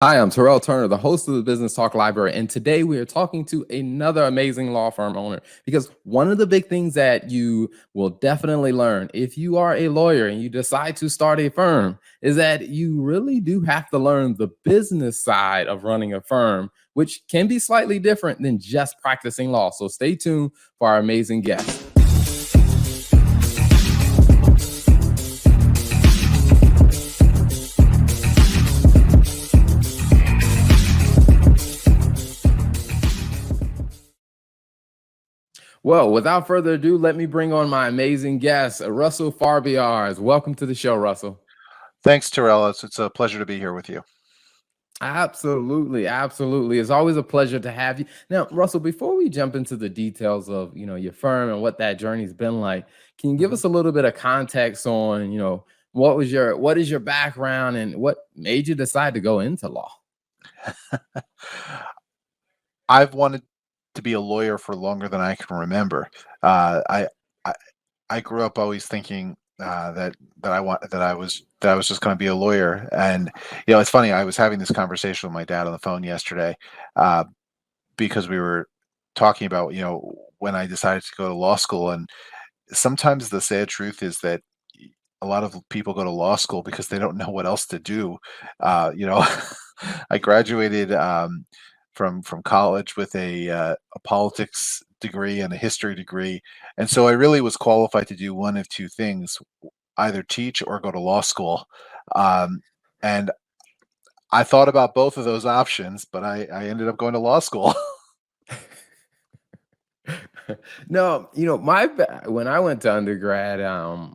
Hi, I'm Terrell Turner, the host of the Business Talk Library, and today we are talking to another amazing law firm owner because one of the big things that you will definitely learn if you are a lawyer and you decide to start a firm is that you really do have to learn the business side of running a firm, which can be slightly different than just practicing law. So stay tuned for our amazing guest. Well, without further ado, let me bring on my amazing guest, Russell Fabriarz. Welcome to the show, Russell. Thanks, Terrell. It's a pleasure to be here with you. Absolutely, absolutely. It's always a pleasure to have you. Now, Russell, before we jump into the details of, your firm and what that journey's been like, can you give Mhm. us a little bit of context on, what is your background and what made you decide to go into law? I've wanted to be a lawyer for longer than I can remember. Uh, I, I I grew up always thinking that I was just going to be a lawyer, and it's funny. I was having this conversation with my dad on the phone yesterday uh, because we were talking about when I decided to go to law school, and sometimes the sad truth is that a lot of people go to law school because they don't know what else to do. You know, I graduated from college with a politics degree and a history degree, and so I really was qualified to do one of two things: either teach or go to law school. Um, and I thought about both of those options, but I ended up going to law school. No, when I went to undergrad,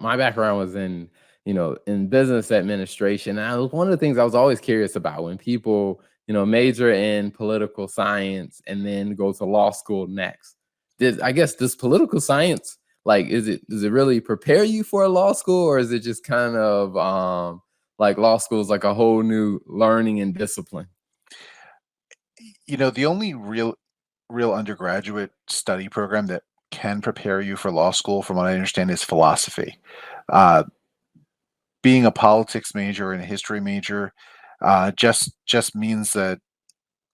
my background was in, in business administration. And one of the things I was always curious about when people, major in political science and then go to law school next. Does political science like does it really prepare you for a law school, or is it just kind of like law school is like a whole new learning and discipline? The only real undergraduate study program that can prepare you for law school, from what I understand, is philosophy. Uh, Being a politics major and a history major just means that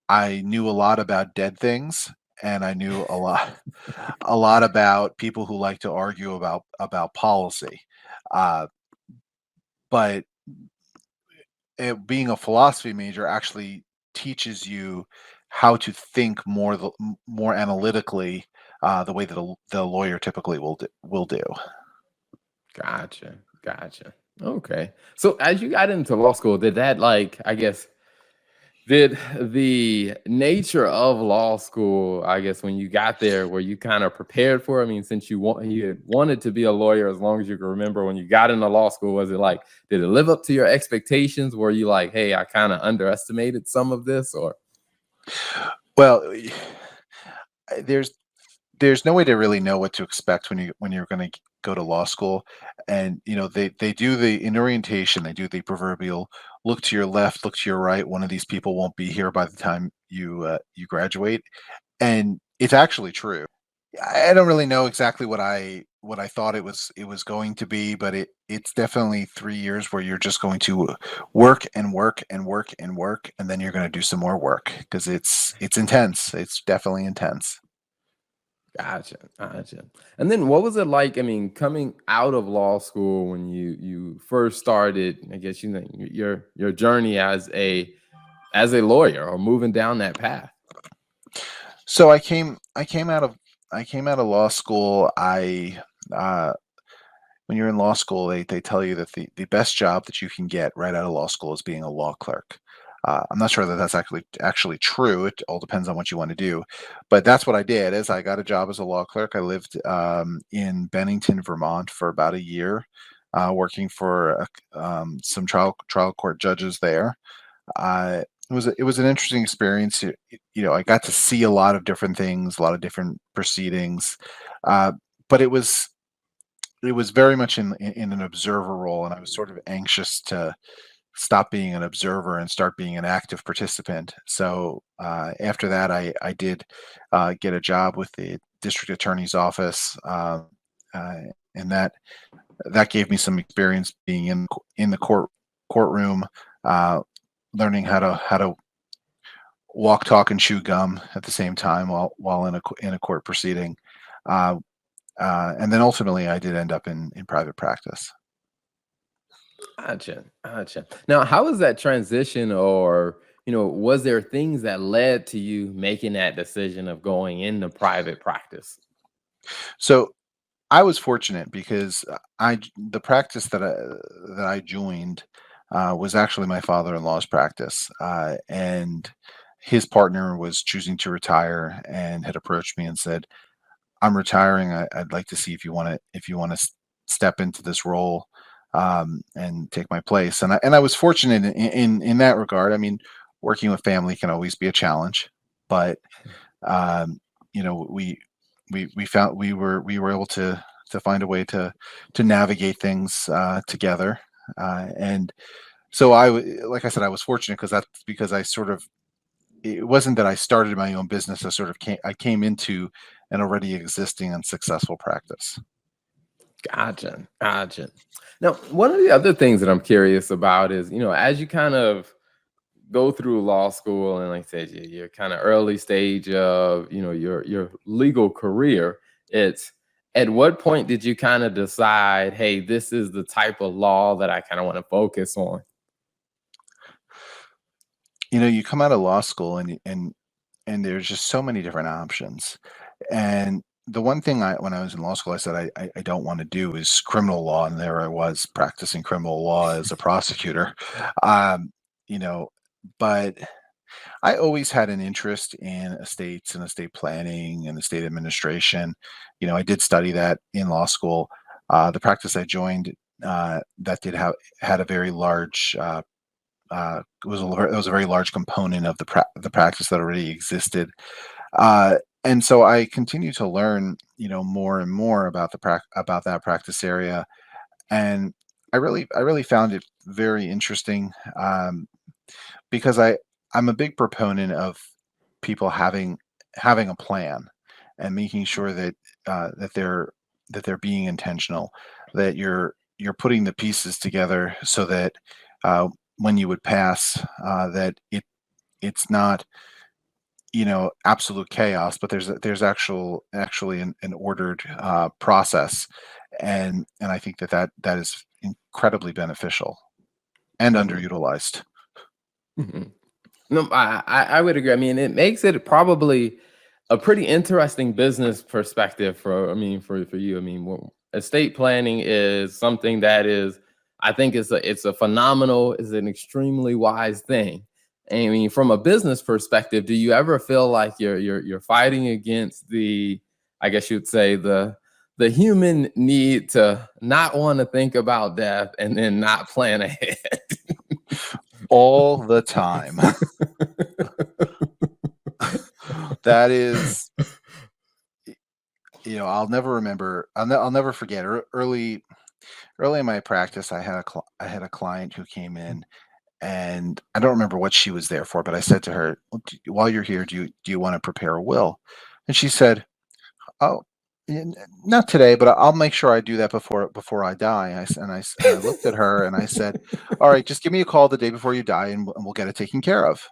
I knew a lot about dead things, and I knew a lot about people who like to argue about policy. Uh, but being a philosophy major actually teaches you how to think more analytically, the way that the lawyer typically will do. Gotcha. Gotcha. Okay. So as you got into law school, did that did the nature of law school, I guess when you got there, were you kind of prepared for it? I mean, since you had wanted to be a lawyer as long as you can remember when you got into law school, was it like, did it live up to your expectations? Were you like, hey, I kind of underestimated some of this or Well, there's no way to really know what to expect when you're going to go to law school. And they do the in orientation, they do the proverbial look to your left, look to your right, one of these people won't be here by the time you graduate. And it's actually true. I don't really know exactly what I thought it was going to be, but it's definitely 3 years where you're just going to work and work and work and work, and then you're going to do some more work because it's intense. It's definitely intense. gotcha, gotcha. And then what was it like? I mean, coming out of law school when you first started, I guess your journey as a lawyer or moving down that path. So I came out of law school. I When you're in law school, they tell you that the best job that you can get right out of law school is being a law clerk. I'm not sure that that's actually true. It all depends on what you want to do, but that's what I did. Is I got a job as a law clerk. I lived in Bennington, Vermont, for about a year, working for some trial court judges there. It was an interesting experience. I got to see a lot of different things, a lot of different proceedings, uh, but it was very much in an observer role, and I was sort of anxious to stop being an observer and start being an active participant. So after that, I did get a job with the district attorney's office, uh, and that gave me some experience being in the courtroom. Uh, learning how to walk, talk, and chew gum at the same time while in a court proceeding. Uh, and then ultimately, I did end up in private practice. Gotcha, gotcha. Now, how was that transition, or was there things that led to you making that decision of going into private practice? So I was fortunate because the practice that I joined was actually my father-in-law's practice, and his partner was choosing to retire and had approached me and said, "I'm retiring. I'd like to see if you want to step into this role and take my place." And I was fortunate in that regard. I mean, working with family can always be a challenge, but um, we found we were able to find a way to navigate things together. And so like I said, I was fortunate because I sort of it wasn't that I started my own business. I came into an already existing and successful practice. Gotcha, gotcha. Now, one of the other things that I'm curious about is, as you kind of go through law school, and like I said, you're kind of early stage of, your legal career. It's at what point did you kind of decide, hey, this is the type of law that I kind of want to focus on? You come out of law school and there's just so many different options. And the one thing when I was in law school, I said I don't want to do is criminal law, and there I was practicing criminal law as a prosecutor. Um, you know, but I always had an interest in estates and estate planning and estate administration. I did study that in law school. The practice I joined that did have had a very large it was a very large component of the practice that already existed. Uh, and so I continue to learn, more and more about about that practice area, and I really found it very interesting because I'm a big proponent of people having a plan and making sure that they're being intentional, that you're putting the pieces together so that uh, when you would pass, that it's not absolute chaos, but there's actually an ordered process, and I think that is incredibly beneficial and Mhm, underutilized. mhm. No, I would agree. I mean, it makes it probably a pretty interesting business perspective for, I mean, for you. I mean, estate planning is something that is, I think it's a phenomenal, is an extremely wise thing. I mean, from a business perspective, do you ever feel like you're fighting against the, I guess you'd say, the human need to not want to think about death and then not plan ahead? All the time. That is, I'll never forget early in my practice. I had a client who came in, and I don't remember what she was there for, but I said to her, "Well, while you're here, do you want to prepare a will?" And she said, "Oh, not today, but I'll make sure I do that before I die." And I looked at her and I said, "All right, just give me a call the day before you die, and we'll get it taken care of."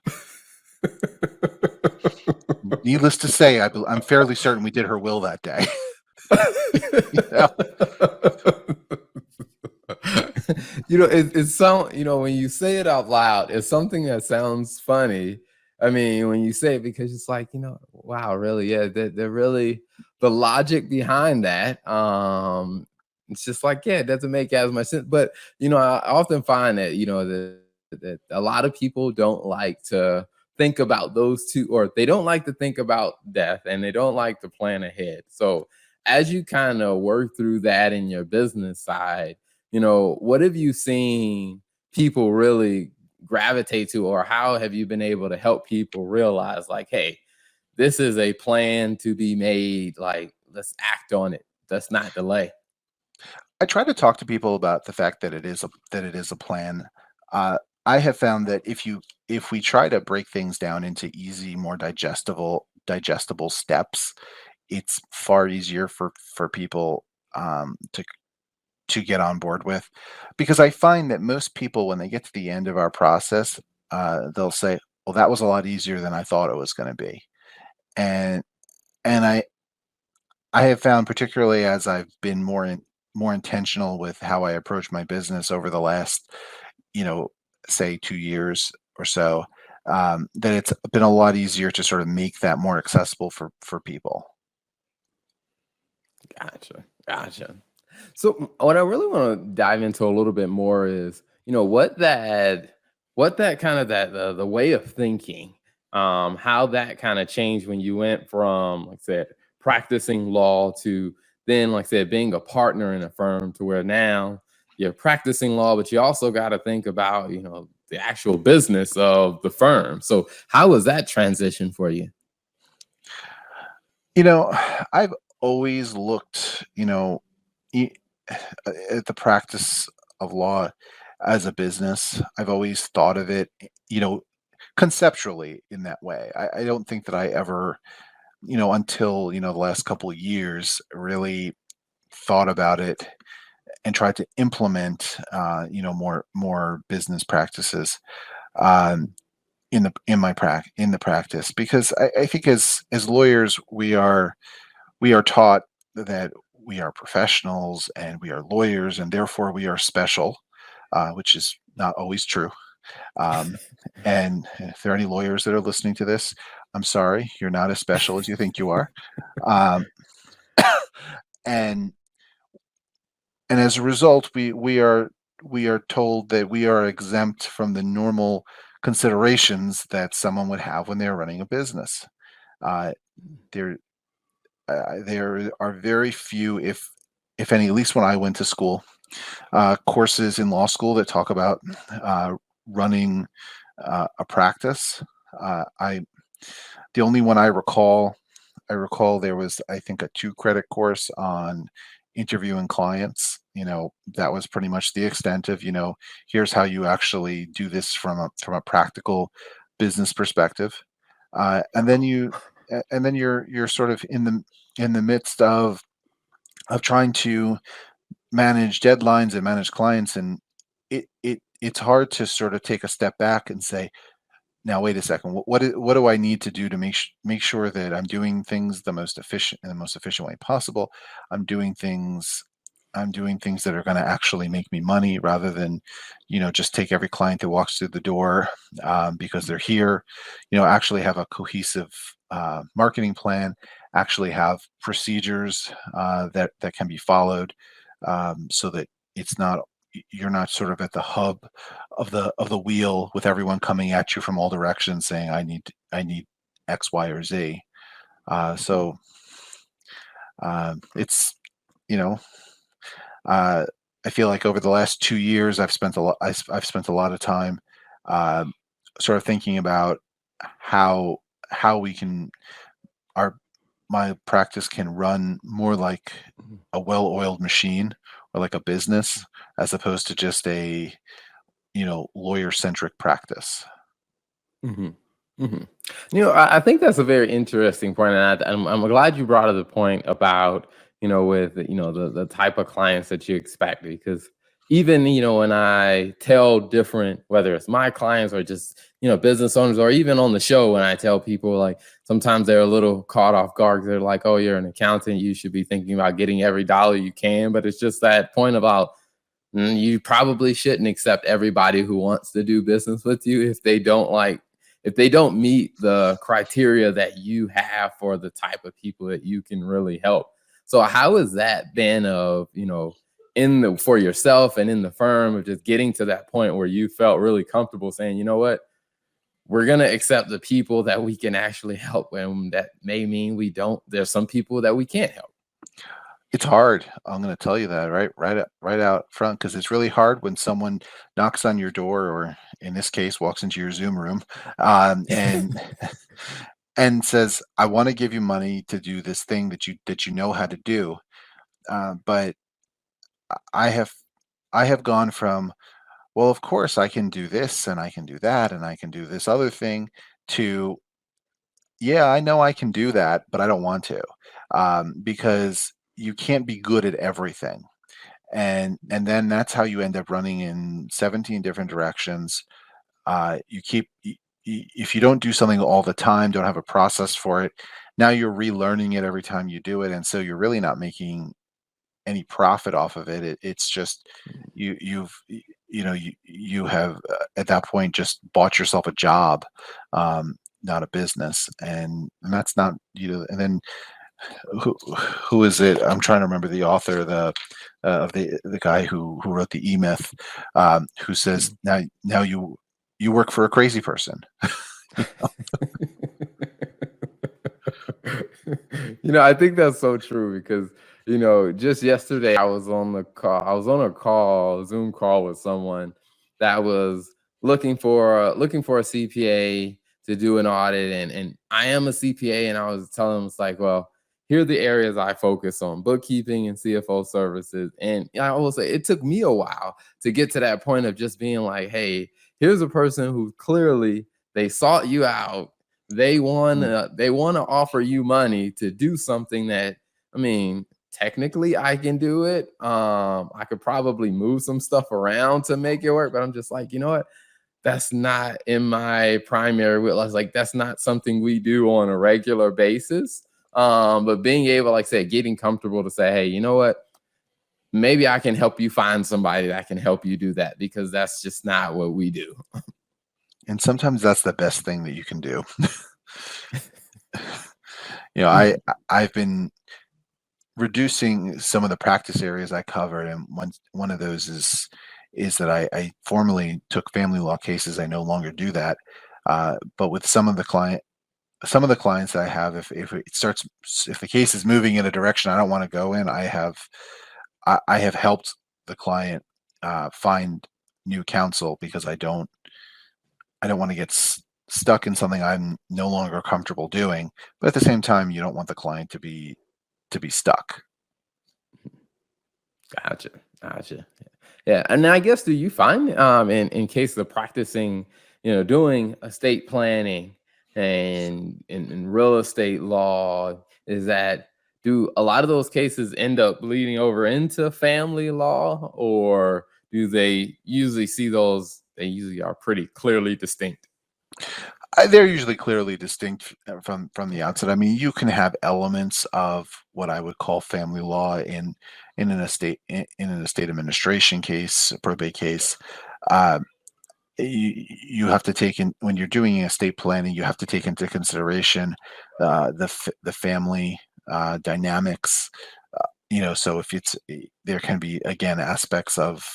Needless to say, I'm fairly certain we did her will that day. Yeah. It's so, when you say it out loud, it's something that sounds funny. I mean, when you say it, because it's like, wow, really, yeah, they're really the logic behind that. It's just like, yeah, it doesn't make as much sense. But I often find that that a lot of people don't like to think about those two, or they don't like to think about death, and they don't like to plan ahead. So as you kind of work through that in your business side, what have you seen people really gravitate to, or how have you been able to help people realize, like, hey, this is a plan to be made, like, let's act on it, let's not delay. I try to talk to people about the fact that it is a plan. Uh, I have found that if we try to break things down into easy, more digestible steps, it's far easier for people to get on board with, because I find that most people, when they get to the end of our process, they'll say, "Well, that was a lot easier than I thought it was going to be," and and I have found, particularly as I've been more intentional with how I approach my business over the last, you know, say 2 years or so, that it's been a lot easier to sort of make that more accessible for people. Gotcha. Gotcha. So what I really want to dive into a little bit more is, what that kind of that the way of thinking, how that kind of changed when you went from, like I said, practicing law to then, like I said, being a partner in a firm to where now you're practicing law, but you also got to think about, the actual business of the firm. So how was that transition for you? You know, I've always looked, e- at the practice of law as a business. I've always thought of it, conceptually in that way. I don't think that I ever, until, the last couple of years, really thought about it and tried to implement, more business practices, um, in the practice, because I think as lawyers we are taught that we are professionals and we are lawyers and therefore we are special, which is not always true. Um, and if there are any lawyers that are listening to this, I'm sorry, you're not as special as you think you are. Um, and and as a result, we are told that we are exempt from the normal considerations that someone would have when they're running a business. Uh, there there are very few, if any, at least when I went to school, courses in law school that talk about uh, running a practice. I The only one I recall there was, I think, a 2 credit course on interviewing clients. That was pretty much the extent of, here's how you actually do this from a practical business perspective. And then you're sort of in the midst of trying to manage deadlines and manage clients, and it's hard to sort of take a step back and say, now wait a second, what do I need to do to make sure that I'm doing things the most efficient in the most efficient way possible. i'm doing things I'm doing things that are going to actually make me money, rather than, just take every client that walks through the door, because they're here. Actually have a cohesive marketing plan, actually have procedures that can be followed, so that it's not you're not sort of at the hub of the wheel with everyone coming at you from all directions saying, I need X, Y, or Z. So it's you know uh, I feel like over the last 2 years I've spent a lot of time, um, sort of thinking about how we can our my practice can run more like Mhm. a well-oiled machine, or like a business, as opposed to just a, lawyer-centric practice. Mhm. Mhm. I think that's a very interesting point, and I'm glad you brought up the point about, with the type of clients that you expect, because even when I tell different, whether it's my clients or just business owners, or even on the show when I tell people, like, sometimes they're a little caught off guard. They're like, "Oh, you're an accountant. You should be thinking about getting every dollar you can." But it's just that point about, you probably shouldn't accept everybody who wants to do business with you if they don't meet the criteria that you have for the type of people that you can really help. So how has that been of, in the for yourself and in the firm, of just getting to that point where you felt really comfortable saying, you know what, we're gonna accept the people that we can actually help, and that may mean we don't there's some people that we can't help. It's hard. I'm going to tell you that right out front, because it's really hard when someone knocks on your door, or in this case, walks into your Zoom room, and and says, "I want to give you money to do this thing that you know how to do." But I have I have gone from, well, of course I can do this and I can do that and I can do this other thing, to, yeah, I know I can do that, but I don't want to, because you can't be good at everything. And then that's how you end up running in 17 different directions, You keep if you don't do something all the time, don't have a process for it, now you're relearning it every time you do it, and so you're really not making any profit off of it. It's just you have at that point just bought yourself a job, not a business, and that's not And then who is it? I'm trying to remember the author, of the guy who wrote the E Myth, who says now you work for a crazy person. I think that's so true because, just yesterday I was on the call. I was on a call, Zoom call with someone that was looking for a CPA to do an audit, and I am a CPA, and I was telling them it's like, well, here are the areas I focus on: bookkeeping and CFO services. And I will say it took me a while to get to that point of just being like, hey, here's a person who clearly they sought you out. They want to offer you money to do something that, I mean, technically I can do it. I could probably move some stuff around to make it work, but I'm just like, you know what? That's not in my primary wheel. I was like, that's not something we do on a regular basis. But being able, like I said, getting comfortable to say, hey, you know what? Maybe I can help you find somebody that can help you do that, because that's just not what we do. And sometimes that's the best thing that you can do. I've been reducing some of the practice areas I covered, and one of those is that I formerly took family law cases. I no longer do that, but with some of the clients that I have, if the case is moving in a direction I don't want to go in, I have helped the client find new counsel, because I don't want to get stuck in something I'm no longer comfortable doing. But at the same time, you don't want the client to be stuck. Gotcha. Gotcha. Yeah. And I guess, do you find, in case of practicing, doing estate planning and in real estate law, is that, do a lot of those cases end up bleeding over into family law, or do they usually see those, they usually are pretty clearly distinct? They're usually clearly distinct from the outset. I mean, you can have elements of what I would call family law in an estate administration case, a probate case. Uh, you have to take in when you're doing estate planning. You have to take into consideration the family dynamics. So if there can be, again, aspects of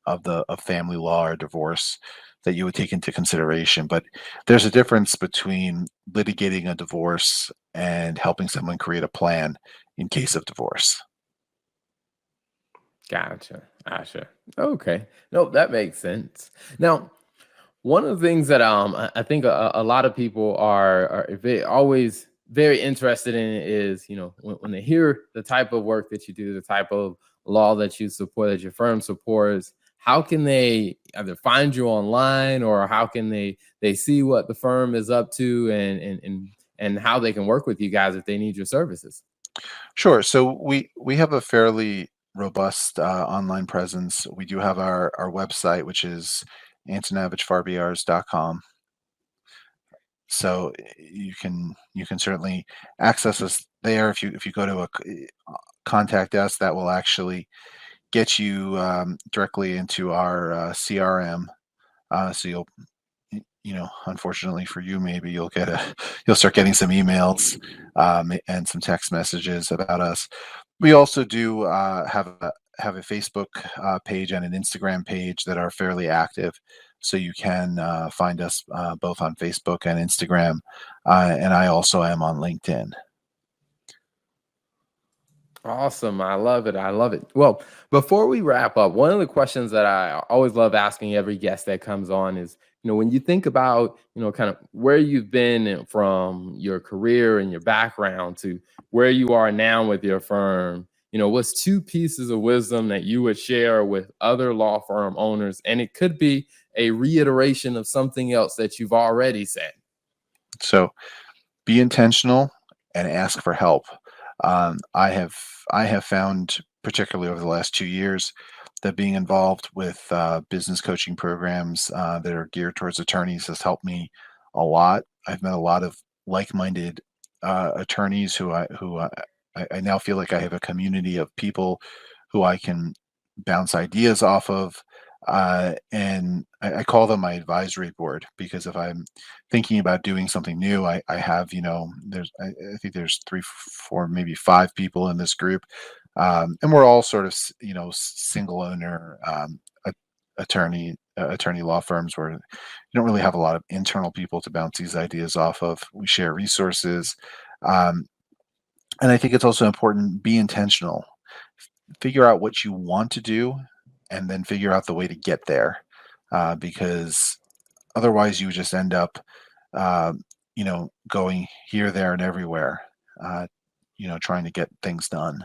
of family law or divorce that you would take into consideration. But there's a difference between litigating a divorce and helping someone create a plan in case of divorce. Gotcha. Gotcha. Okay. Nope, that makes sense. Now, one of the things that I think a lot of people are always very interested in is, when they hear the type of work that you do, the type of law that you support, that your firm supports, how can they either find you online, or how can they see what the firm is up to, and how they can work with you guys if they need your services? Sure. So we have a fairly robust online presence. We do have our website, which is antonavichfarbiars.com. So you can certainly access us there. If you go to contact us, that will actually get you directly into our CRM. So unfortunately for you, maybe you'll start getting some emails and some text messages about us. We also do have a Facebook page and an Instagram page that are fairly active, so you can find us both on Facebook and Instagram. And I also am on LinkedIn. Awesome. I love it. I love it. Well, before we wrap up, one of the questions that I always love asking every guest that comes on is, when you think about, kind of where you've been from your career and your background to where you are now with your firm, what's two pieces of wisdom that you would share with other law firm owners? And it could be a reiteration of something else that you've already said. So be intentional and ask for help. I have found, particularly over the last 2 years, that being involved with business coaching programs that are geared towards attorneys has helped me a lot. I've met a lot of like-minded attorneys I now feel like I have a community of people who I can bounce ideas off of. And I call them my advisory board, because if I'm thinking about doing something new, I have, I think there's three, four, maybe five people in this group. And we're all sort of, single owner attorney law firms, where you don't really have a lot of internal people to bounce these ideas off of. We share resources. Um, and I think it's also important, be intentional, figure out what you want to do, and then figure out the way to get there, because otherwise you just end up going here, there, and everywhere, trying to get things done.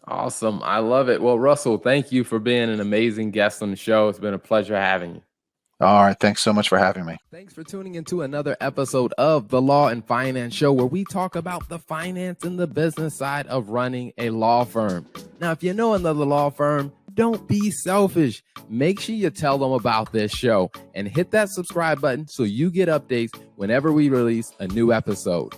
Awesome. I love it. Well, Russell, thank you for being an amazing guest on the show. It's been a pleasure having you. All right, thanks so much for having me. Thanks for tuning into another episode of the Law and Finance Show, where we talk about the finance and the business side of running a law firm. Now, if you know another law firm, don't be selfish. Make sure you tell them about this show and hit that subscribe button so you get updates whenever we release a new episode.